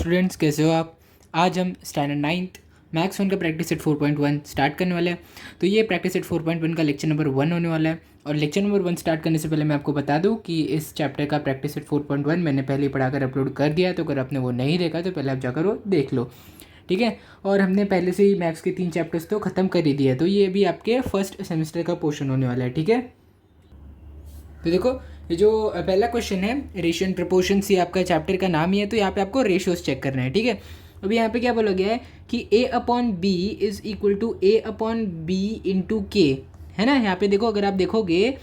Students, कैसे हो आप। आज हम स्टैंडर्ड 9th मैथ्स 1 का प्रैक्टिस सेट 4.1 स्टार्ट करने वाले हैं। तो ये प्रैक्टिस सेट 4.1 का लेक्चर नंबर 1 होने वाला है। और लेक्चर नंबर 1 स्टार्ट करने से पहले मैं आपको बता दूं कि इस चैप्टर का प्रैक्टिस सेट 4.1 मैंने पहले ही पढ़ाकर अपलोड कर दिया है, तो अगर आपने वो नहीं देखा तो पहले आप जाकर वो देख लो, ठीक है। और हमने पहले से ही मैथ्स के 3 चैप्टर्स तो ख़त्म कर ही दिया है, तो ये भी आपके फर्स्ट सेमेस्टर का पोर्शन होने वाला है, ठीक है। तो देखो, ये जो पहला क्वेश्चन है रेशियो एंड प्रपोर्शंस, ये आपका चैप्टर का नाम ही है, तो यहाँ पे आपको रेशियोज चेक करना है, ठीक है। अभी यहाँ पे क्या बोला गया है कि a upon B is equal to a upon B into K, है ना। यहाँ पे देखो, अगर आप देखोगे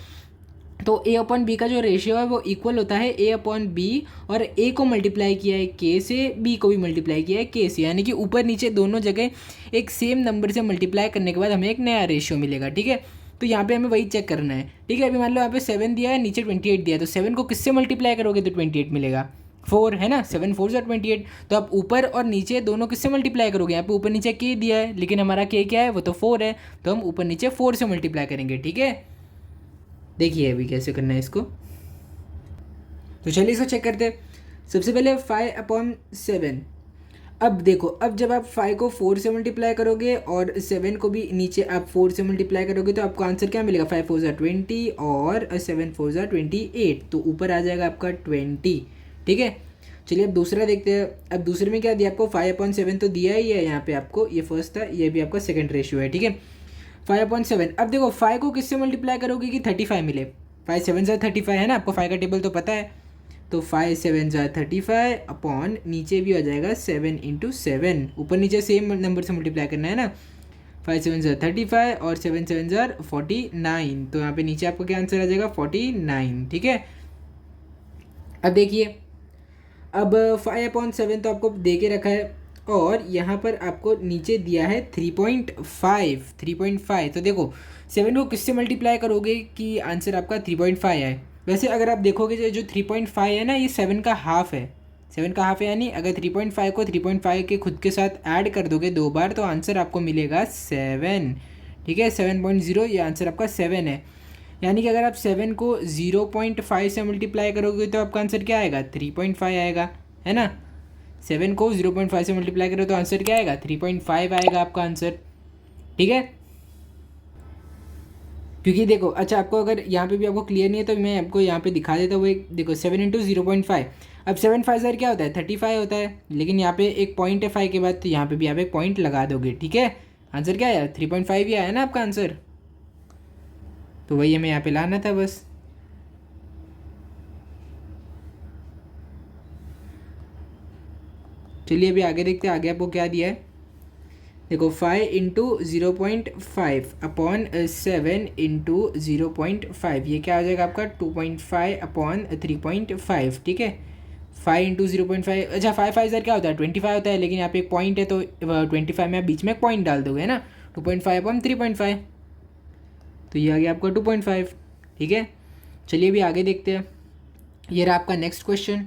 तो a अपॉन बी का जो रेशियो है वो इक्वल होता है a अपॉन बी, और a को मल्टीप्लाई किया है k से, b को भी मल्टीप्लाई किया है k से, यानी कि ऊपर नीचे दोनों जगह एक सेम नंबर से मल्टीप्लाई करने के बाद हमें एक नया रेशियो मिलेगा, ठीक है। तो यहाँ पे हमें वही चेक करना है, ठीक है। अभी मान लो यहाँ पे 7 दिया है, नीचे 28 दिया है, तो 7 को किससे मल्टीप्लाई करोगे तो 28 मिलेगा, 4 है ना, 7 4 ज़ा 28। तो आप ऊपर और नीचे दोनों किससे मल्टीप्लाई करोगे, यहाँ पे ऊपर नीचे k दिया है, लेकिन हमारा k क्या है, वो तो 4 है, तो हम ऊपर नीचे 4 से मल्टीप्लाई करेंगे, ठीक है। देखिए अभी कैसे करना है इसको, तो चलिए इसको चेक करते हैं। सबसे पहले 5/7। अब देखो, अब जब आप 5 को 4 से मल्टीप्लाई करोगे और 7 को भी नीचे आप 4 से मल्टीप्लाई करोगे तो आपको आंसर क्या मिलेगा, 5 4 ज़ा 20 और 7 4 ज़ा 28, तो ऊपर आ जाएगा आपका 20, ठीक है। चलिए अब दूसरा देखते हैं। अब दूसरे में क्या दिया आपको, 5/7 तो दिया ही है यहाँ पे आपको, ये फर्स्ट था, ये भी आपका सेकंड रेशियो है, ठीक है। 5/7। अब देखो 5 को किससे मल्टीप्लाई करोगे कि 35 मिले, 5 7 ज़ा 35 है ना, आपको 5 का टेबल तो पता है, तो 5 7 ज़ा 35 अपॉन नीचे भी आ जाएगा 7 इंटू 7, ऊपर नीचे सेम नंबर से मल्टीप्लाई करना है ना। 5 7 ज़ा 35 और 7 7 ज़ा 49, तो यहाँ पे नीचे आपको क्या आंसर आ जाएगा, 49, ठीक है। अब देखिए, अब 5/7 तो आपको दे के रखा है, और यहाँ पर आपको नीचे दिया है 3.5। तो देखो 7 को किससे मल्टीप्लाई करोगे कि आंसर आपका 3.5 आए। वैसे अगर आप देखोगे जो 3.5 है ना, ये 7 का हाफ है, 7 का हाफ है, यानी अगर 3.5 को 3.5 के खुद के साथ ऐड कर दोगे 2 बार तो आंसर आपको मिलेगा 7, ठीक है। 7.0, ये आंसर आपका 7 है। यानी कि अगर आप 7 को 0.5 से मल्टीप्लाई करोगे तो आपका आंसर क्या आएगा, 3.5 आएगा, है ना। 7 को 0.5 से मल्टीप्लाई करो तो आंसर क्या आएगा, 3.5 आएगा आपका आंसर, ठीक है। क्योंकि देखो, अच्छा आपको अगर यहाँ पे भी आपको क्लियर नहीं है तो मैं आपको यहाँ पे दिखा देता हूँ। एक देखो 7 इंटू 0.5, अब 7 5 ज़र क्या होता है, 35 होता है, लेकिन यहाँ पे एक पॉइंट है 5 के बाद, तो यहाँ पे भी आप एक पॉइंट लगा दोगे, ठीक है। आंसर क्या आया, 3.5 ही आया ना आपका आंसर, तो वही हमें यहाँ पे लाना था बस। चलिए अभी आगे देखते हैं, आगे आपको क्या दिया है। देखो 5 इंटू 0.5 अपॉन 7 इंटू 0.5, ये क्या हो जाएगा आपका 2.5 अपॉन 3.5, ठीक है। 5 इंटू 0.5, अच्छा 5 5 ज़र क्या होता है, 25 होता है, लेकिन यहाँ पे एक पॉइंट है तो 25 में आप बीच में एक पॉइंट डाल दोगे, है ना। 2.5 अपॉन 3.5, तो ये आ गया आपका 2.5, ठीक है। चलिए अभी आगे देखते हैं। ये रहा आपका नेक्स्ट क्वेश्चन।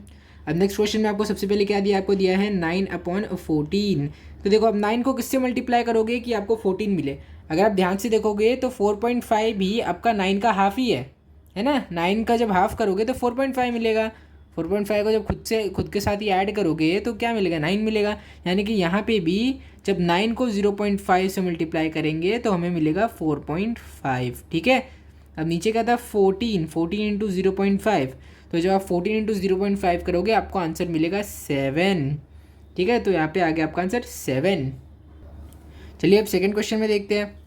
अब नेक्स्ट क्वेश्चन में आपको सबसे पहले क्या दिया, आपको दिया है 9/14। तो देखो अब 9 को किससे मल्टीप्लाई करोगे कि आपको 14 मिले। अगर आप ध्यान से देखोगे तो 4.5 भी आपका 9 का हाफ ही है ना। 9 का जब हाफ करोगे तो 4.5 मिलेगा। 4.5 को जब खुद के साथ ही ऐड करोगे तो क्या मिलेगा, 9 मिलेगा। यानी कि यहाँ पे भी जब 9 को 0.5 से मल्टीप्लाई करेंगे तो हमें मिलेगा 4.5, ठीक है। अब नीचे क्या था, 14 इंटू 0.5, तो जब आप 14 इंटू 0.5 करोगे आपको आंसर मिलेगा 7, ठीक है। तो यहाँ पे आ गया आपका आंसर 7। चलिए अब सेकंड क्वेश्चन में देखते हैं।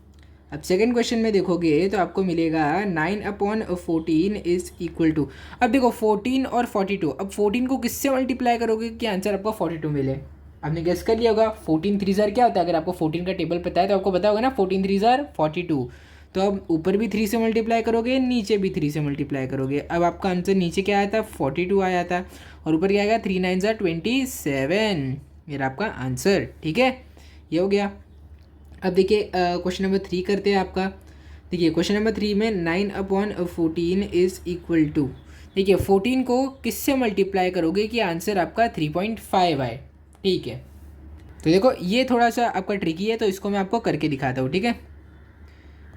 अब सेकंड क्वेश्चन में देखोगे तो आपको मिलेगा 9/14 इज इक्वल टू, अब देखो 14 और 42, अब 14 को किससे मल्टीप्लाई करोगे कि आंसर आपको 42 मिले। आपने गेस कर लिया होगा, 14 3 ज़र क्या होता है, अगर आपको 14 का टेबल पता है तो आपको पता होगा ना, 14 3 ज़र 42। तो अब ऊपर भी 3 से मल्टीप्लाई करोगे, नीचे भी 3 से मल्टीप्लाई करोगे, अब आपका आंसर नीचे क्या आया था, 42 आया था, और ऊपर क्या आएगा, 3 9 ज़ा 27, मेरा आपका आंसर, ठीक है। ये हो गया। अब देखिए क्वेश्चन नंबर 3 करते हैं आपका। देखिए क्वेश्चन नंबर 3 में 9/14 इज़ इक्वल टू, देखिए 14 को किससे मल्टीप्लाई करोगे कि आंसर आपका 3.5 आए, ठीक है। तो देखो ये थोड़ा सा आपका ट्रिकी है, तो इसको मैं आपको करके दिखाता हूँ, ठीक है।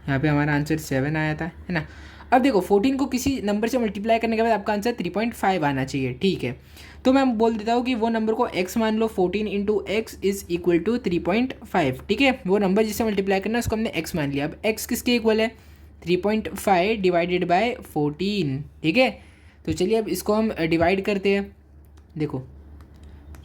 यहाँ पे हमारा आंसर 7 आया था, है ना। अब देखो 14 को किसी नंबर से मल्टीप्लाई करने के बाद आपका आंसर 3.5 आना चाहिए, ठीक है। तो मैं बोल देता हूँ कि वो नंबर को x मान लो, 14 into X is equal to 3.5, ठीक है। वो नंबर जिससे मल्टीप्लाई करना है उसको हमने x मान लिया। अब x किसके इक्वल है, 3.5 डिवाइडेड बाय 14, ठीक है। तो चलिए अब इसको हम डिवाइड करते हैं। देखो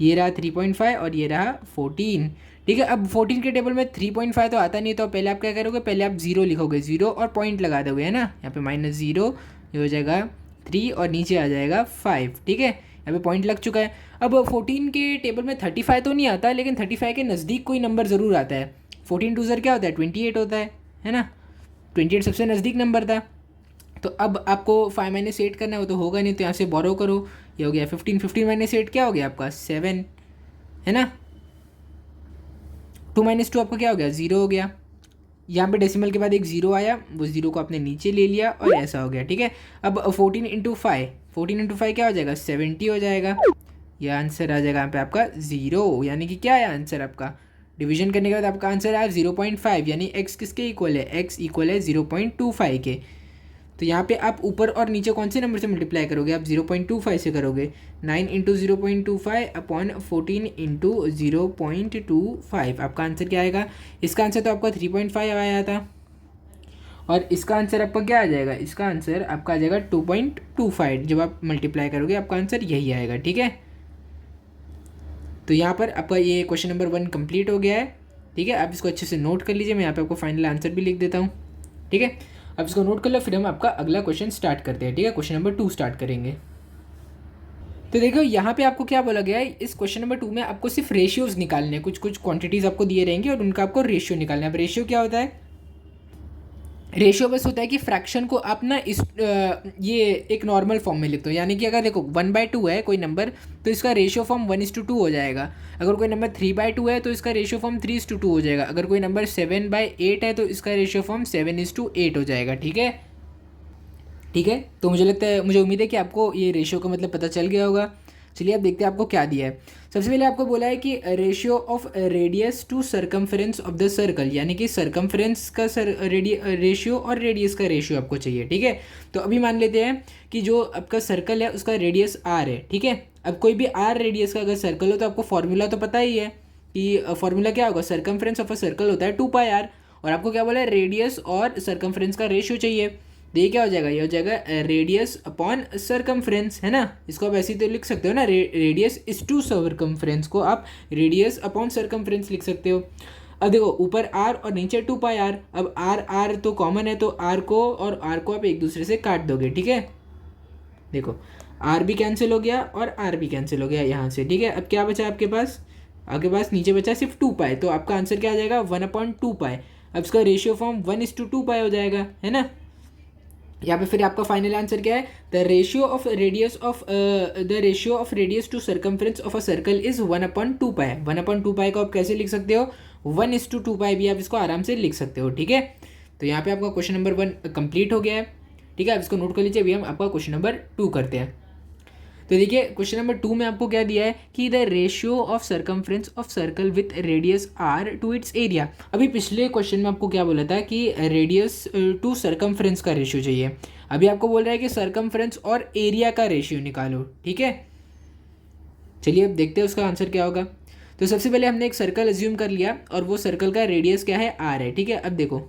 ये रहा 3.5 और ये रहा 14, ठीक है। अब 14 के टेबल में 3.5 तो आता नहीं, तो पहले आप क्या करोगे, पहले आप 0 लिखोगे, 0 और पॉइंट लगा दोगे, है ना। यहाँ पे -0, ये हो जाएगा 3 और नीचे आ जाएगा 5, ठीक है। यहाँ पे पॉइंट लग चुका है। अब 14 के टेबल में 35 तो नहीं आता, लेकिन 35 के नज़दीक कोई नंबर ज़रूर आता है। 14 टू ज़र क्या होता है, 28 होता है ना। 28 सबसे नज़दीक नंबर था। तो अब आपको 5 - 8 करना है, वो तो होगा नहीं, तो यहाँ से बोरो करो, ये हो गया 15, 15 - 8 क्या हो गया आपका 7, है ना। 2 - 2 आपका क्या हो गया 0 हो गया। यहाँ पे डेसिमल के बाद एक 0 आया, वो 0 को आपने नीचे ले लिया और ऐसा हो गया, ठीक है। अब 14 इंटू 5 क्या हो जाएगा 70 हो जाएगा। यह आंसर आ जाएगा यहाँ पे आपका 0, यानी कि क्या है आंसर आपका, डिवीजन करने के बाद आपका आंसर आया 0.5, यानी x किसके इक्वल है, x इक्वल है 0.25 के। तो यहाँ पे आप ऊपर और नीचे कौन से नंबर से मल्टीप्लाई करोगे, आप 0.25 से करोगे। 9 इंटू 0.25 अपॉन 14 इंटू 0.25, आपका आंसर क्या आएगा। इसका आंसर तो आपका 3.5 आया था, और इसका आंसर आपका क्या आ जाएगा, इसका आंसर आपका आ जाएगा 2.25। जब आप मल्टीप्लाई करोगे आपका आंसर यही आएगा, ठीक है। तो यहाँ पर आपका ये क्वेश्चन नंबर 1 कंप्लीट हो गया है, ठीक है। आप इसको अच्छे से नोट कर लीजिए, मैं यहाँ पे आपको फाइनल आंसर भी लिख देता हूँ, ठीक है। अब इसको नोट कर लो, फिर हम आपका अगला क्वेश्चन स्टार्ट करते हैं, ठीक है। क्वेश्चन नंबर 2 स्टार्ट करेंगे। तो देखो यहाँ पे आपको क्या बोला गया है, इस क्वेश्चन नंबर 2 में आपको सिर्फ रेशियोज निकालने हैं, कुछ कुछ क्वांटिटीज़ आपको दिए रहेंगे और उनका आपको रेशियो निकालना है। अब रेशियो क्या होता है, रेशियो बस होता है कि फ्रैक्शन को आप ना इस ये एक नॉर्मल फॉर्म में लिखते हो, यानी कि अगर देखो 1/2 है कोई नंबर, तो इसका रेशियो फॉर्म 1:2 हो जाएगा। अगर कोई नंबर 3/2 है तो इसका रेशियो फॉर्म 3:2 हो जाएगा। अगर कोई नंबर 7/8 है तो इसका रेशियो फॉर्म 7:8 हो जाएगा, ठीक है। ठीक है, तो मुझे लगता है, मुझे उम्मीद है कि आपको ये रेशियो का मतलब पता चल गया होगा। चलिए अब देखते हैं आपको क्या दिया है। सबसे पहले आपको बोला है कि ratio of radius to circumference of the circle, यानी कि सरकमफ्रेंस का रेशियो और रेडियस का रेशियो आपको चाहिए, ठीक है। तो अभी मान लेते हैं कि जो आपका सर्कल है उसका रेडियस आर है, ठीक है। अब कोई भी आर रेडियस का अगर सर्कल हो तो आपको फॉर्मूला तो पता ही है कि फॉर्मूला क्या होगा, सरकमफ्रेंस ऑफ अ सर्कल होता है 2πr, और आपको क्या बोला है, रेडियस और सरकमफ्रेंस का रेशियो चाहिए। तो ये क्या हो जाएगा, ये हो जाएगा रेडियस अपॉन सरकमफ्रेंस, है ना। इसको आप ऐसे ही तो लिख सकते हो ना, रेडियस इज टू सरकमफ्रेंस को आप रेडियस अपॉन सरकमफ्रेंस लिख सकते हो। अब देखो ऊपर आर और नीचे 2πr, अब आर आर तो कॉमन है, तो आर को और आर को आप एक दूसरे से काट दोगे, ठीक है। देखो आर भी कैंसिल हो गया और आर भी कैंसिल हो गया यहाँ से, ठीक है। अब क्या बचा आपके पास, आपके पास नीचे बचा सिर्फ 2π, तो आपका आंसर क्या आ जाएगा 1/2π। अब इसका रेशियो फॉर्म 1:2π हो जाएगा, है ना। यहाँ पे फिर आपका फाइनल आंसर क्या है, the ratio of radius to circumference of a circle is 1/2π। 1/2π को आप कैसे लिख सकते हो, 1:2π भी आप इसको आराम से लिख सकते हो, ठीक है। तो यहाँ पे आपका क्वेश्चन नंबर 1 कंप्लीट हो गया है, ठीक है। आप इसको नोट कर लीजिए। अभी हम आपका क्वेश्चन नंबर 2 करते हैं। तो देखिए क्वेश्चन नंबर 2 में आपको क्या दिया है कि the ratio of circumference of circle with radius R to its area. अभी पिछले क्वेश्चन में आपको क्या बोला था कि रेडियस टू सरकमफ्रेंस का रेशियो चाहिए। अभी आपको बोल रहा है कि सरकमफ्रेंस और एरिया का रेशियो निकालो, ठीक है। चलिए अब देखते हैं उसका आंसर क्या होगा। तो सबसे पहले हमने एक सर्कल अज्यूम कर लिया और वो सर्कल का रेडियस क्या है, आर है, ठीक है। अब देखो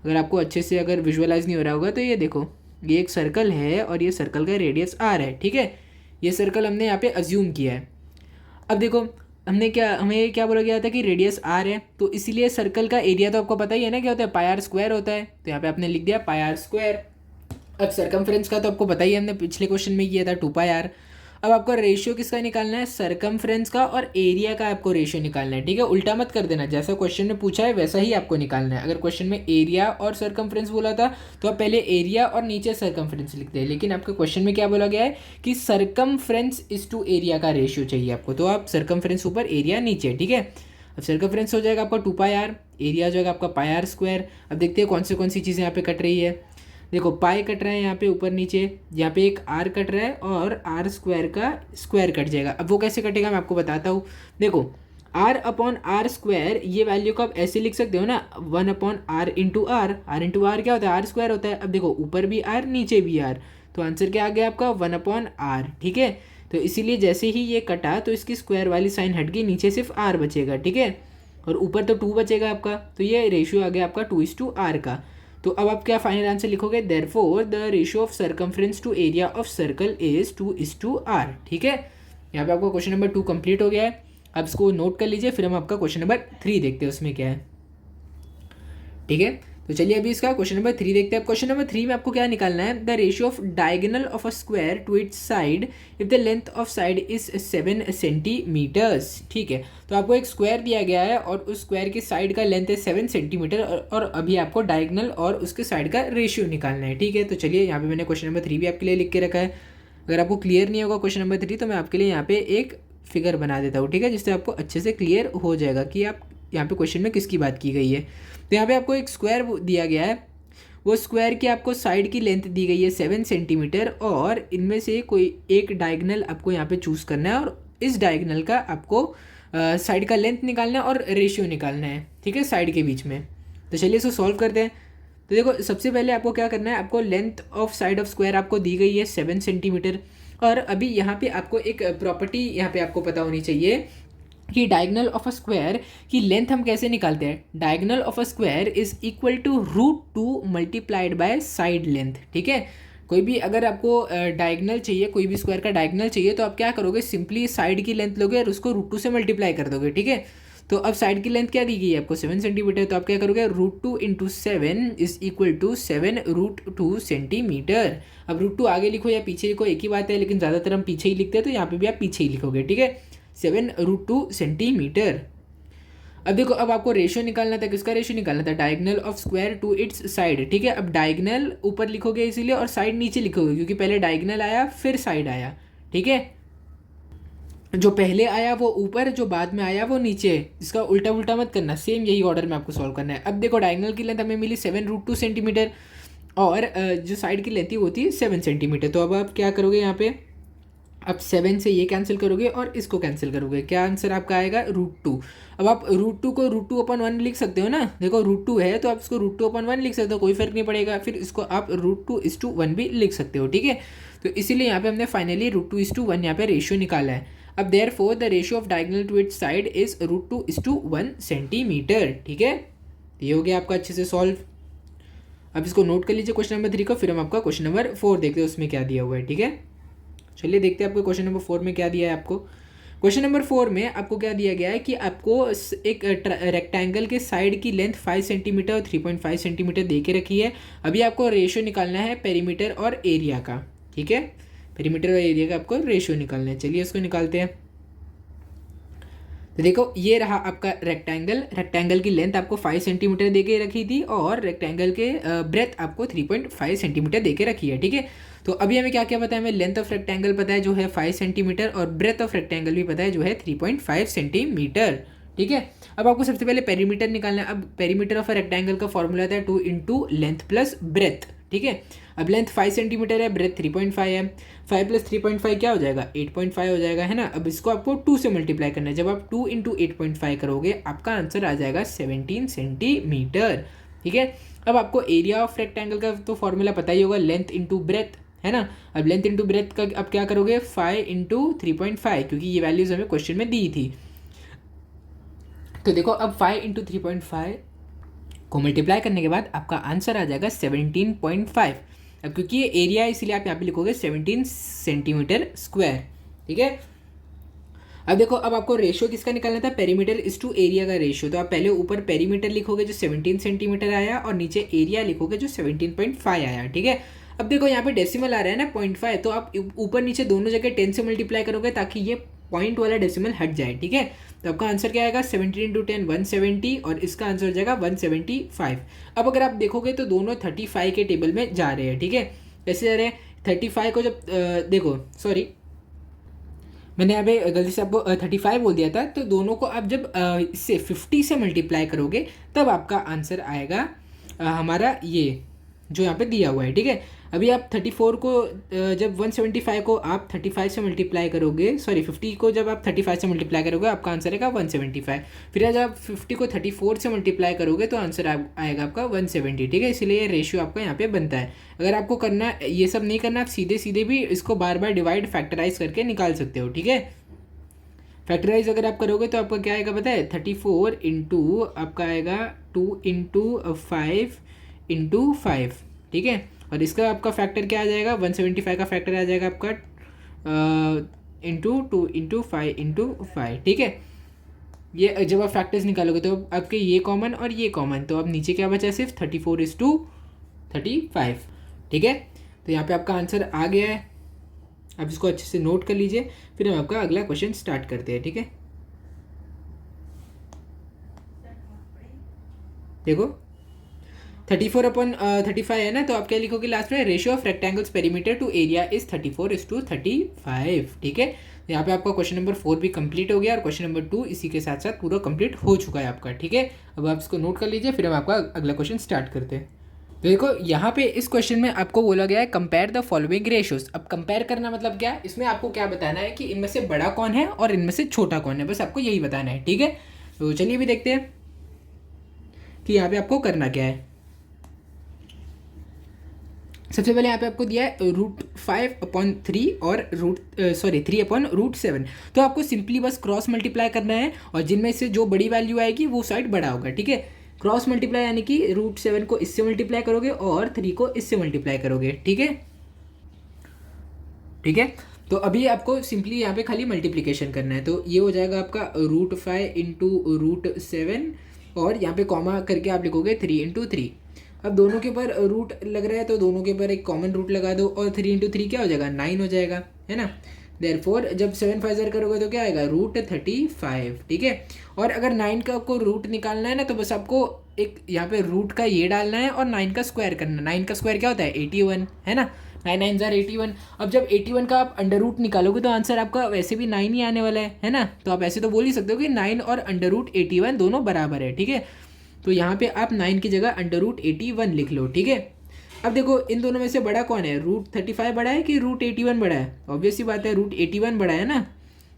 अगर आपको अच्छे से अगर विजुअलाइज नहीं हो रहा होगा तो ये देखो, ये एक सर्कल है और ये सर्कल का रेडियस आर है, ठीक है। ये सर्कल हमने यहाँ पे अज्यूम किया है। अब देखो हमें क्या बोला गया था कि रेडियस आर है, तो इसीलिए सर्कल का एरिया तो आपको पता ही है ना क्या होता है, πr² होता है। तो यहाँ पे आपने लिख दिया πr²। अब सरकमफ्रेंस का तो आपको पता ही है, हमने पिछले क्वेश्चन में किया था 2πr। अब आपको रेशियो किसका निकालना है, सरकमफ्रेंस का और एरिया का आपको रेशियो निकालना है, ठीक है। उल्टा मत कर देना, जैसा क्वेश्चन में पूछा है वैसा ही आपको निकालना है। अगर क्वेश्चन में एरिया और सरकमफ्रेंस बोला था तो आप पहले एरिया और नीचे सरकमफ्रेंस लिखते हैं, लेकिन आपके क्वेश्चन में क्या बोला गया है कि सरकमफ्रेंस इज टू एरिया का रेशियो चाहिए आपको, तो आप सरकमफ्रेंस ऊपर एरिया नीचे, ठीक है। अब सरकमफ्रेंस हो जाएगा आपका 2πr, एरिया हो जाएगा आपका πr²। अब देखते हैं कौन सी चीज़ें यहाँ पे कट रही है। देखो पाई कट रहा है यहाँ पे ऊपर नीचे, यहाँ पे एक आर कट रहा है और r² का स्क्वायर कट जाएगा। अब वो कैसे कटेगा मैं आपको बताता हूँ। देखो आर अपॉन आर स्क्वायर, ये वैल्यू को आप ऐसे लिख सकते हो ना, 1 upon R into R, R into R क्या होता है, आर स्क्वायर होता है। अब देखो ऊपर भी आर नीचे भी आर, तो आंसर क्या आ गया आपका 1 अपॉन आर, ठीक है। तो इसीलिए जैसे ही ये कटा तो इसकी स्क्वायर वाली साइन हट गई, नीचे सिर्फ आर बचेगा, ठीक है, और ऊपर तो 2 बचेगा आपका, तो ये रेशियो आ गया आपका 2:r का। तो अब आप क्या फाइनल आंसर लिखोगे, therefore the ratio of circumference to area of circle is 2:r, ठीक है। यहाँ पे आपका क्वेश्चन नंबर 2 कंप्लीट हो गया है। अब इसको नोट कर लीजिए, फिर हम आपका क्वेश्चन नंबर 3 देखते हैं उसमें क्या है, ठीक है। तो चलिए अभी इसका क्वेश्चन नंबर 3 देखते हैं। क्वेश्चन नंबर 3 में आपको क्या निकालना है, the ratio of diagonal of a square to its side if the length of side is 7 centimetres, ठीक है। तो आपको एक स्क्वायर दिया गया है और उस स्क्वायर की साइड का लेंथ है 7 सेंटीमीटर और अभी आपको डायगोनल और उसके साइड का रेशियो निकालना है, ठीक है। तो चलिए यहाँ पे मैंने क्वेश्चन नंबर 3 भी आपके लिए लिख के रखा है। अगर आपको क्लियर नहीं होगा क्वेश्चन नंबर 3 तो मैं आपके लिए यहाँ पे एक फिगर बना देता हूँ, ठीक है, जिससे आपको अच्छे से क्लियर हो जाएगा कि आप यहाँ पे क्वेश्चन में किसकी बात की गई है। तो यहाँ पे आपको एक स्क्वायर दिया गया है, वो स्क्वायर की आपको साइड की लेंथ दी गई है 7 सेंटीमीटर और इनमें से कोई एक डायगोनल आपको यहाँ पे चूज़ करना है और इस डायगोनल का आपको साइड का लेंथ निकालना है और रेशियो निकालना है, ठीक है, साइड के बीच में। तो चलिए इसको सॉल्व करते हैं। तो देखो सबसे पहले आपको क्या करना है, आपको length of side of square आपको दी गई है 7 सेंटीमीटर और अभी यहाँ पे आपको एक प्रॉपर्टी यहाँ पे आपको पता होनी चाहिए कि डायगोनल ऑफ अ स्क्वायर की लेंथ हम कैसे निकालते हैं। Diagonal of a square is equal to √2 multiplied by side length, ठीक है। कोई भी अगर आपको डायगोनल चाहिए, कोई भी स्क्वायर का डायगोनल चाहिए तो आप क्या करोगे, सिंपली साइड की लेंथ लोगे और उसको √2 से मल्टीप्लाई कर दोगे, ठीक है। तो अब साइड की लेंथ क्या दी गई है आपको 7 सेंटीमीटर, तो आप क्या करोगे, √2 into 7 is equal to 7√2 centimetre. अब √2 आगे लिखो या पीछे लिखो एक ही बात है, लेकिन ज़्यादातर हम पीछे ही लिखते हैं तो यहाँ पे भी आप पीछे ही लिखोगे, ठीक है, 7√2 सेंटीमीटर। अब देखो अब आपको रेशियो निकालना था, किसका रेशियो निकालना था, diagonal of square to its side, ठीक है। अब डायगोनल ऊपर लिखोगे इसीलिए और साइड नीचे लिखोगे क्योंकि पहले डायगोनल आया फिर साइड आया, ठीक है। जो पहले आया वो ऊपर, जो बाद में आया वो नीचे, इसका उल्टा उल्टा मत करना, सेम यही ऑर्डर में आपको सॉल्व करना है। अब देखो डायगोनल की लेंथ हमें मिली 7√2 सेंटीमीटर और जो साइड की लेंथ थी वो थी 7 सेंटीमीटर। तो अब आप क्या करोगे यहाँ पे, अब 7 से ये कैंसिल करोगे और इसको कैंसिल करोगे, क्या आंसर आपका आएगा √2। अब आप √2 को √2/1 लिख सकते हो ना, देखो √2 है तो आप इसको √2/1 लिख सकते हो, कोई फर्क नहीं पड़ेगा। फिर इसको आप √2:1 भी लिख सकते हो, ठीक है। तो इसीलिए यहाँ पे हमने फाइनली √2:1 यहाँ पे रेशियो निकाला है। अब therefore the ratio of diagonal to its side is √2:1 centimetre, ठीक है। ये हो गया आपका अच्छे से सॉल्व। अब इसको नोट कर लीजिए क्वेश्चन नंबर 3 को, फिर हम आपका क्वेश्चन नंबर 4 देखते हैं उसमें क्या दिया हुआ है, ठीक है। चलिए देखते हैं आपको क्वेश्चन नंबर 4 में क्या दिया है आपको। क्वेश्चन नंबर 4 में आपको क्या दिया गया है कि आपको एक रेक्टेंगल के साइड की लेंथ 5 सेंटीमीटर और 3.5 सेंटीमीटर दे के रखी है। अभी आपको रेशियो निकालना है पेरीमीटर और एरिया का, ठीक है, पेरीमीटर और एरिया का आपको रेशियो निकालना है। चलिए उसको निकालते हैं। तो देखो ये रहा आपका रेक्टेंगल की लेंथ आपको 5 सेंटीमीटर दे के रखी थी और रेक्टेंगल के ब्रेथ आपको 3.5 सेंटीमीटर दे के रखी है, ठीक है। तो अभी हमें क्या क्या पता है, हमें लेंथ ऑफ रेक्टेंगल पता है जो है 5 सेंटीमीटर और ब्रेथ ऑफ रेक्टेंगल भी पता है जो है 3.5 सेंटीमीटर, ठीक है। अब आपको सबसे पहले पेरीमीटर निकालना है। अब पेरीमीटर ऑफ रेक्टेंगल का फॉर्मूला आता है 2 इंटू लेंथ प्लस ब्रेथ, ठीक है। अब लेंथ 5 सेंटीमीटर है, ब्रेथ 3.5 है, 5 + 3.5 क्या हो जाएगा 8.5 हो जाएगा, है ना। अब इसको आपको 2 से मल्टीप्लाई करना है, जब आप 2 इंटू 8.5 करोगे आपका आंसर आ जाएगा 17 सेंटीमीटर, ठीक है। अब आपको एरिया ऑफ रेक्टेंगल का तो फॉर्मूला पता ही होगा, लेंथ इंटू ब्रेथ, है ना। अब लेंथ इंटू ब्रेथ का अब क्या करोगे 5 इंटू 3.5, क्योंकि ये वैल्यूज हमें क्वेश्चन में दी थी। तो देखो अब 5 इंटू 3.5 को मल्टीप्लाई करने के बाद आपका आंसर आ जाएगा 17.5। अब क्योंकि ये एरिया है इसीलिए आप यहाँ पे लिखोगे 17 सेंटीमीटर स्क्वायर, ठीक है। अब देखो अब आपको रेशियो किसका निकालना था, पेरीमीटर इज टू एरिया का रेशियो। तो आप पहले ऊपर पेरीमीटर लिखोगे जो 17 सेंटीमीटर आया और नीचे एरिया लिखोगे जो 17.5 आया, ठीक है। अब देखो यहाँ पे डेसिमल आ रहा है ना 0.5, तो आप ऊपर नीचे दोनों जगह 10 से मल्टीप्लाई करोगे ताकि ये पॉइंट वाला डेसिमल हट जाए, ठीक है। तो आपका आंसर क्या आएगा 17 इंटू 10 170 और इसका आंसर हो जाएगा 175। अब अगर आप देखोगे तो दोनों 35 के टेबल में जा रहे हैं, ठीक है। कैसे जा रहे हैं, 35 को जब देखो सॉरी मैंने यहाँ पे गलती से आपको 35 बोल दिया था, तो दोनों को आप जब इससे 50 से मल्टीप्लाई करोगे तब आपका आंसर आएगा हमारा ये जो यहाँ पे दिया हुआ है, ठीक है। अभी आप 34 को जब 175 को आप 35 से मल्टीप्लाई करोगे, सॉरी 50 को जब आप 35 से मल्टीप्लाई करोगे आपका आंसर आएगा 175। फिर जब आप 50 को 34 से मल्टीप्लाई करोगे तो आंसर आएगा आपका 170। ठीक है, इसलिए ये रेशियो आपका यहाँ पे बनता है। अगर आपको करना ये सब नहीं करना, आप सीधे सीधे भी इसको बार बार डिवाइड फैक्टराइज करके निकाल सकते हो। ठीक है, फैक्टराइज अगर आप करोगे तो आपका क्या आएगा पता है, 34 इंटू आपका आएगा 2 इंटू 5 इंटू 5। ठीक है, और इसका आपका फैक्टर क्या आ जाएगा, 175 का फैक्टर आ जाएगा आपका इंटू 2 इंटू 5 इंटू 5। ठीक है, ये जब आप फैक्टर्स निकालोगे तो आपके ये कॉमन और ये कॉमन, तो अब नीचे क्या बचा, सिर्फ 34:35। ठीक है, तो यहाँ पे आपका आंसर आ गया है। आप इसको अच्छे से नोट कर लीजिए, फिर हम आपका अगला क्वेश्चन स्टार्ट करते हैं। ठीक है, देखो 34/35 है ना, तो आप क्या लिखोगे लास्ट में, ratio of rectangles perimeter to area is 34:35। ठीक है, यहाँ पे आपका क्वेश्चन नंबर 4 भी कंप्लीट हो गया और क्वेश्चन नंबर 2 इसी के साथ साथ पूरा कंप्लीट हो चुका है आपका। ठीक है, अब आप इसको नोट कर लीजिए, फिर हम आपका अगला क्वेश्चन स्टार्ट करते हैं। तो देखो यहाँ पे इस क्वेश्चन में आपको बोला गया है कंपेयर द फॉलोइंग रेशियोज। अब कंपेयर करना मतलब क्या, इसमें आपको क्या बताना है कि इनमें से बड़ा कौन है और इनमें से छोटा कौन है, बस आपको यही बताना है। ठीक है, तो चलिए भी देखते हैं कि यहाँ पे आपको करना क्या है। सबसे पहले यहाँ पे आपको दिया है √5/3 और 3/√7। तो आपको सिंपली बस क्रॉस मल्टीप्लाई करना है और जिनमें से जो बड़ी वैल्यू आएगी वो साइड बड़ा होगा। ठीक है, क्रॉस मल्टीप्लाई यानी कि √7 को इससे मल्टीप्लाई करोगे और 3 को इससे मल्टीप्लाई करोगे। ठीक है, ठीक है, तो अभी आपको सिंपली यहाँ पे खाली मल्टीप्लिकेशन करना है। तो ये हो जाएगा आपका √5 इंटू √7 और यहाँ पे कॉमा करके आप लिखोगे 3 इंटू 3। अब दोनों के ऊपर रूट लग रहा है तो दोनों के ऊपर एक कॉमन रूट लगा दो और 3 इंटू 3 क्या हो जाएगा, 9 हो जाएगा, है ना। देयरफॉर जब 7 5 करोगे तो क्या आएगा, √35। ठीक है, और अगर 9 का आपको रूट निकालना है ना, तो बस आपको एक यहाँ पे रूट का ये डालना है और 9 का स्क्वायर करना। 9 का स्क्वायर क्या होता है, 81, है ना। 9 9 81। अब जब 81 का आप अंडर रूट निकालोगे तो आंसर आपका वैसे भी 9 ही आने वाला है ना। तो आप ऐसे तो बोल ही सकते हो कि 9 और √81 दोनों बराबर है। ठीक है, तो यहाँ पे आप 9 की जगह √81 लिख लो। ठीक है, अब देखो इन दोनों में से बड़ा कौन है, √35 बड़ा है कि √81 बड़ा है, ऑब्वियस सी बात है √81 बड़ा है ना।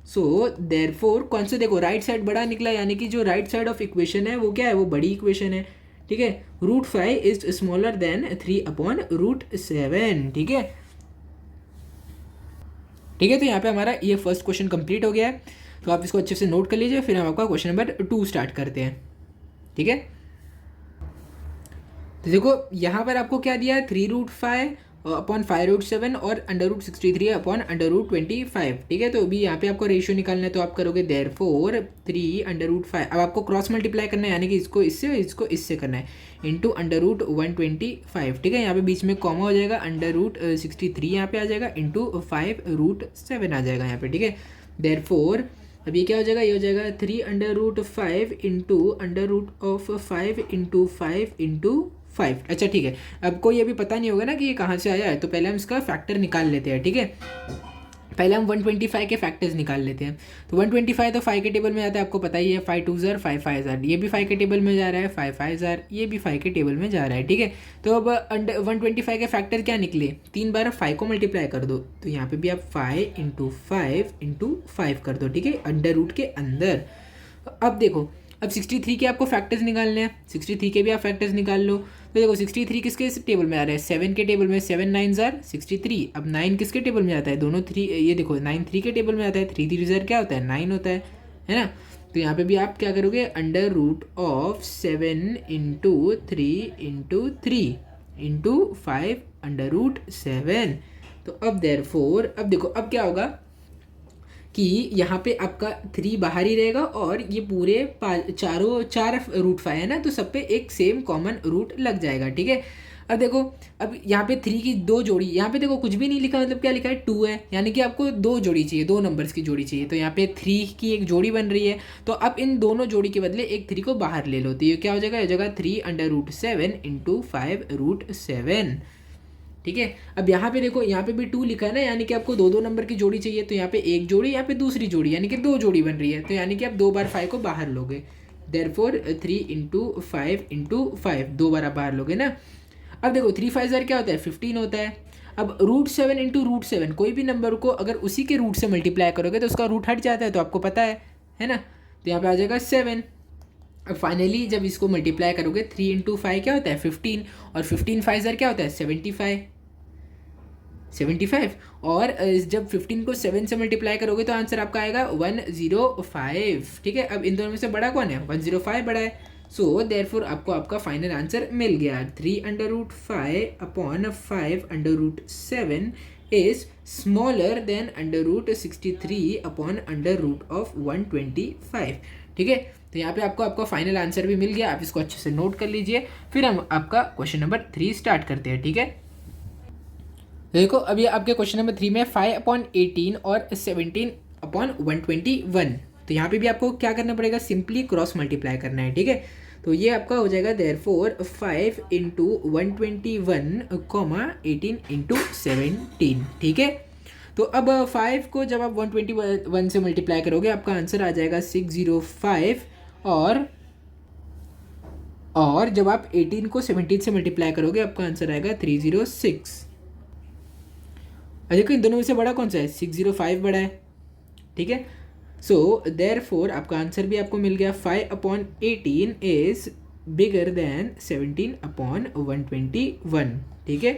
सो देयरफॉर कौन सा, देखो राइट साइड बड़ा निकला, यानी कि जो राइट साइड ऑफ इक्वेशन है वो क्या है, वो बड़ी इक्वेशन है। ठीक है, √5 इज स्मॉलर देन 3/√7। ठीक है, ठीक है, तो यहाँ पे हमारा ये फर्स्ट क्वेश्चन कंप्लीट हो गया है। तो आप इसको अच्छे से नोट कर लीजिए, फिर हम आपका क्वेश्चन नंबर 2 स्टार्ट करते हैं। ठीक है, तो देखो यहाँ पर आपको क्या दिया है, 3√5/5√7 और √63/√25। ठीक है, तो अभी यहाँ पे आपको रेशियो निकालना है, तो आप करोगे देयरफॉर 3√5। अब आपको क्रॉस मल्टीप्लाई करना है, यानी कि इसको इससे करना है, इंटू √125। ठीक है, यहाँ पे बीच में कॉमा हो जाएगा, √63 यहाँ पे आ जाएगा, इंटू 5√7 आ जाएगा यहाँ पे। ठीक है, देयरफॉर अब ये क्या हो जाएगा, ये हो जाएगा 3√5 इंटू √5 इंटू 5 इंटू 5। अच्छा ठीक है, अब कोई अभी पता नहीं होगा ना कि ये कहाँ से आया है, तो पहले हम इसका फैक्टर निकाल लेते हैं। ठीक है, पहले हम 125 के फैक्टर्स निकाल लेते हैं। तो 125 तो 5 के टेबल में जाता है, आपको पता ही है, 5 2 ज़ार 5 5 ज़ार, ये भी 5 के टेबल में जा रहा है, 5 5 ज़ार, ये भी 5 के टेबल में जा रहा है। ठीक है, तो अब 125 के फैक्टर क्या निकले, 3 बार 5 को मल्टीप्लाई कर दो, तो यहाँ पे भी आप 5 इंटू 5 इंटू 5 कर दो। ठीक है, अंडर रूट के अंदर। अब देखो, अब 63 के आपको फैक्टर्स निकालने हैं, 63 के भी आप फैक्टर्स निकाल लो। तो देखो 63 किसके टेबल में आ रहा है, 7 के टेबल में, 7 9 ज़ार 63। अब 9 किसके टेबल में आता है, दोनों 3, ये देखो 9 3 के टेबल में आता है, 3 3 ज़ार क्या होता है, 9 होता है ना। तो यहाँ पे भी आप क्या करोगे, √7 इंटू 3 इंटू 3 इंटू 5 √7। तो अब देयरफॉर अब देखो अब क्या होगा कि यहाँ पे आपका 3 बाहर ही रहेगा और ये पूरे 4 √5 है ना, तो सब पे एक सेम कॉमन रूट लग जाएगा। ठीक है, अब देखो, अब यहाँ पे 3 की 2 जोड़ी, यहाँ पे देखो कुछ भी नहीं लिखा, मतलब क्या लिखा है, 2 है, यानी कि आपको 2 जोड़ी चाहिए, 2 नंबर्स की जोड़ी चाहिए। तो यहाँ पे 3 की एक जोड़ी बन रही है, तो अब इन दोनों जोड़ी के बदले एक 3 को बाहर ले लो, तो ये क्या हो जाएगा, ये जगह 3/√7 इंटू 5√7। ठीक है, अब यहाँ पे देखो, यहाँ पे भी 2 लिखा है ना, यानी कि आपको 2 नंबर की जोड़ी चाहिए, तो यहाँ पे एक जोड़ी, यहाँ पे दूसरी जोड़ी, यानी कि 2 जोड़ी बन रही है, तो यानी कि आप 2 बार 5 को बाहर लोगे। देयरफॉर 3 इंटू 5 इंटू 5, 2 बार आप बाहर लोगे ना। अब देखो 3 5 क्या होता है 15 होता है। अब √7 इंटू √7, कोई भी नंबर को अगर उसी के रूट से मल्टीप्लाई करोगे तो उसका रूट हट जाता है, तो आपको पता है ना। तो यहाँ पे आ जाएगा 7। अब फाइनली जब इसको मल्टीप्लाई करोगे 3 इंटू 5 क्या होता है 15, और 15 5 क्या होता है 75। और जब 15 को 7 से मल्टीप्लाई करोगे तो आंसर आपका आएगा 105। ठीक है, अब इन दोनों में से बड़ा कौन है 105 बड़ा है। सो देयरफॉर आपको आपका फाइनल आंसर मिल गया 3√5/5/7 इज स्मॉलर देन √63/125। ठीक है, तो यहाँ पे आपको आपका फाइनल आंसर भी मिल गया। आप इसको अच्छे से नोट कर लीजिए। फिर हम आपका क्वेश्चन नंबर 3 स्टार्ट करते हैं। ठीक है, देखो अभी आपके क्वेश्चन नंबर 3 में 5/18 और 17/121। तो यहाँ पे भी आपको क्या करना पड़ेगा, सिंपली क्रॉस मल्टीप्लाई करना है। ठीक है, तो ये आपका हो जाएगा देयरफॉर 5 इंटू 121 18 इंटू 17। ठीक है, तो अब 5 को जब आप 121 से मल्टीप्लाई करोगे आपका आंसर आ जाएगा 605। और जब आप 18 को 17 से मल्टीप्लाई करोगे आपका आंसर आएगा 306। देखो इन दोनों में से बड़ा कौन सा है 605 बड़ा है। ठीक है, सो देयरफॉर आपका आंसर भी आपको मिल गया 5/18 इज बिगर देन 17/121। ठीक है,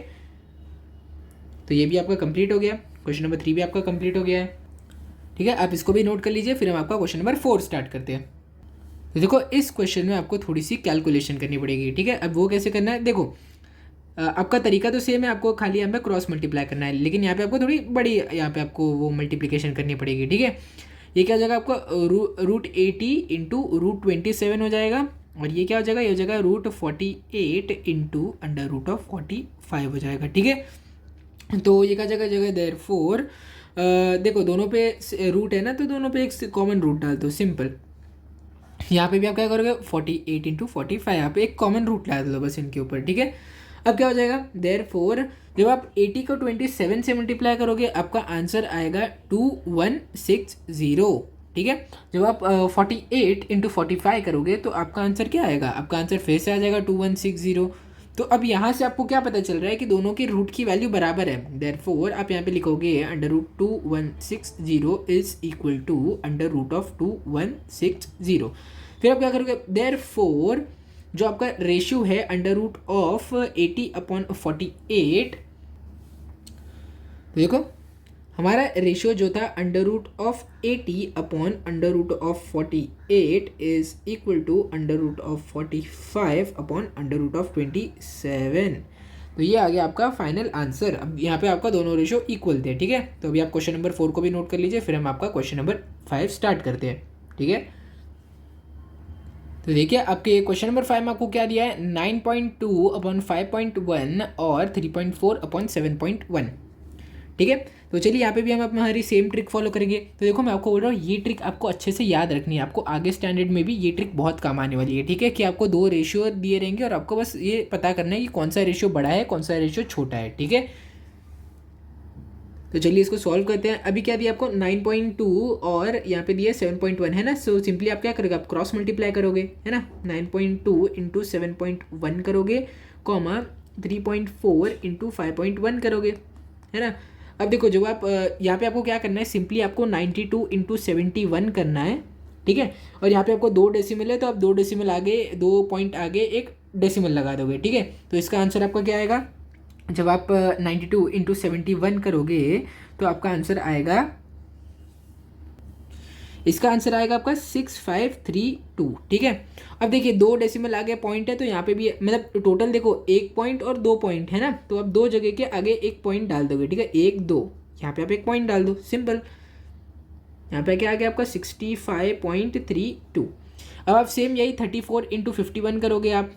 तो ये भी आपका कंप्लीट हो गया। क्वेश्चन नंबर 3 भी आपका कंप्लीट हो गया है। ठीक है, आप इसको भी नोट कर लीजिए। फिर हम आपका क्वेश्चन नंबर 4 स्टार्ट करते हैं। तो देखो इस क्वेश्चन में आपको थोड़ी सी कैलकुलेशन करनी पड़ेगी। ठीक है, अब वो कैसे करना है, देखो आपका तरीका तो सेम है, आपको खाली यहाँ पे क्रॉस मल्टीप्लाई करना है, लेकिन यहाँ पे आपको थोड़ी बड़ी यहाँ पे आपको वो मल्टीप्लिकेशन करनी पड़ेगी। ठीक है, ये क्या हो जाएगा आपका √80 इंटू √27 हो जाएगा, और ये क्या हो जाएगा, ये हो जाएगा √48 इंटू √45 हो जाएगा। ठीक है, तो ये क्या जगह देयरफॉर देखो दोनों पे रूट है ना, तो दोनों पे एक कॉमन रूट डाल दो, सिंपल। यहाँ पे भी आप क्या करोगे 48 इंटू 45, यहाँ पे एक कॉमन रूट डाल दो बस इनके ऊपर। ठीक है, अब क्या हो जाएगा देयरफॉर जब आप 80 को 27 से मल्टीप्लाई करोगे आपका आंसर आएगा 2160। ठीक है, जब आप 48 इंटू 45 करोगे तो आपका आंसर क्या आएगा, आपका आंसर फिर से आ जाएगा 2160। तो अब यहाँ से आपको क्या पता चल रहा है कि दोनों की रूट की वैल्यू बराबर है। देयरफॉर आप यहाँ पे लिखोगे √2160 इज इक्वल टू √2160। फिर आप क्या करोगे, देयरफॉर जो आपका रेशियो है √80/48। तो देखो हमारा रेशियो जो था √80/48 इज इक्वल टू √45/27। तो ये आ गया आपका फाइनल आंसर। अब यहाँ पे आपका दोनों रेशियो इक्वल थे। ठीक है, तो अभी आप क्वेश्चन नंबर 4 को भी नोट कर लीजिए। फिर हम आपका क्वेश्चन नंबर 5 स्टार्ट करते हैं। ठीक है, तो देखिए आपके क्वेश्चन नंबर 5 में आपको क्या दिया है 9.2/5.1 और 3.4/7.1। ठीक है, तो चलिए यहाँ पे भी हम हमारी सेम ट्रिक फॉलो करेंगे। तो देखो मैं आपको बोल रहा हूँ ये ट्रिक आपको अच्छे से याद रखनी है, आपको आगे स्टैंडर्ड में भी ये ट्रिक बहुत काम आने वाली है। ठीक है, कि आपको 2 रेशियो दिए रहेंगे और आपको बस ये पता करना है कि कौन सा रेशियो बड़ा है कौन सा रेशियो छोटा है। ठीक है, तो चलिए इसको सॉल्व करते हैं। अभी क्या दिया आपको 9.2 और यहाँ पे दिया 7.1 है ना। सो सिंपली आप क्या करोगे, आप क्रॉस मल्टीप्लाई करोगे, है ना। 9.2 इंटू 7.1 करोगे, कॉमा 3.4 इंटू 5.1 करोगे, है ना। अब देखो जब आप यहाँ पे आपको क्या करना है, सिंपली आपको 92 इंटू 71 करना है। ठीक है, और यहाँ पे आपको 2 डेसिमल है, तो आप 2 डेसिमल आगे 2 पॉइंट आगे एक डेसिमल लगा दोगे। ठीक है, तो इसका आंसर आपका क्या आएगा, जब आप 92 इंटू 71 करोगे तो आपका आंसर आएगा, इसका आंसर आएगा आपका 6532। ठीक है, अब देखिए 2 डेसिमल आगे पॉइंट है, तो यहाँ पे भी मतलब टोटल देखो 1 पॉइंट और 2 पॉइंट है ना, तो आप 2 जगह के आगे 1 पॉइंट डाल दोगे। ठीक है, 1 2 यहाँ पे आप 1 पॉइंट डाल दो, सिंपल। यहाँ पे क्या आ गया आपका 65.32। अब आप सेम यही 34 इंटू 51 करोगे आप,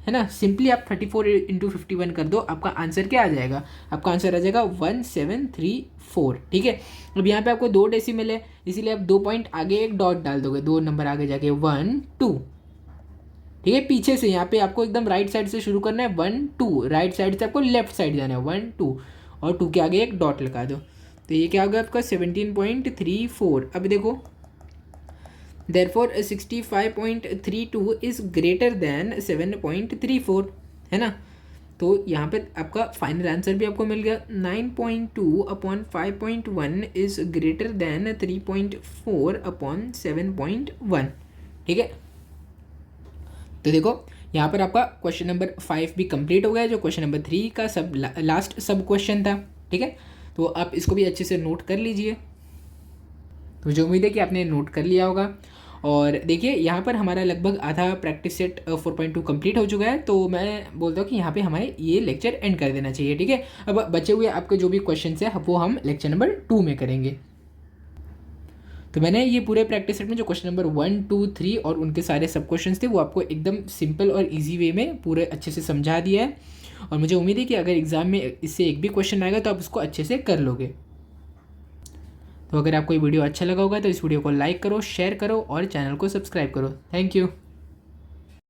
है ना। सिंपली आप 34 इंटू 51 कर दो, आपका आंसर क्या आ जाएगा, आपका आंसर आ जाएगा 1734। ठीक है, अब यहाँ पे आपको 2 डेसिमल है, इसीलिए आप 2 पॉइंट आगे एक डॉट डाल दोगे, 2 नंबर आगे जाके 1 2। ठीक है, पीछे से यहाँ पे आपको एकदम राइट साइड से शुरू करना है, 1 2, राइट साइड से आपको लेफ्ट साइड जाना है, 1 2, और 2 के आगे एक डॉट लगा दो। तो ये क्या होगा आपका 17.34। अब देखो therefore 65.32 इज ग्रेटर देन 7.34, है ना। तो यहाँ पे आपका फाइनल आंसर भी आपको मिल गया 9.2/5.1 इज़ ग्रेटर देन 3.4 अपॉन 7.1। ठीक है, तो देखो यहाँ पर आपका क्वेश्चन नंबर 5 भी कंप्लीट हो गया, जो क्वेश्चन नंबर 3 का सब लास्ट सब क्वेश्चन था। ठीक है, तो आप इसको भी अच्छे से नोट कर लीजिए। तो मुझे उम्मीद है कि आपने नोट कर लिया होगा। और देखिए यहाँ पर हमारा लगभग आधा प्रैक्टिस सेट 4.2 कंप्लीट हो चुका है, तो मैं बोलता हूँ कि यहाँ पे हमारे ये लेक्चर एंड कर देना चाहिए। ठीक है, अब बचे हुए आपके जो भी क्वेश्चन है वो हम लेक्चर नंबर 2 में करेंगे। तो मैंने ये पूरे प्रैक्टिस सेट में जो क्वेश्चन नंबर 1, 2, 3 और उनके सारे सब क्वेश्चन थे वो आपको एकदम सिंपल और इजी वे में पूरे अच्छे से समझा दिया है। और मुझे उम्मीद है कि अगर एग्ज़ाम में इससे एक भी क्वेश्चन आएगा तो आप उसको अच्छे से कर लोगे। तो अगर आपको ये वीडियो अच्छा लगा होगा तो इस वीडियो को लाइक करो, शेयर करो और चैनल को सब्सक्राइब करो। Thank you.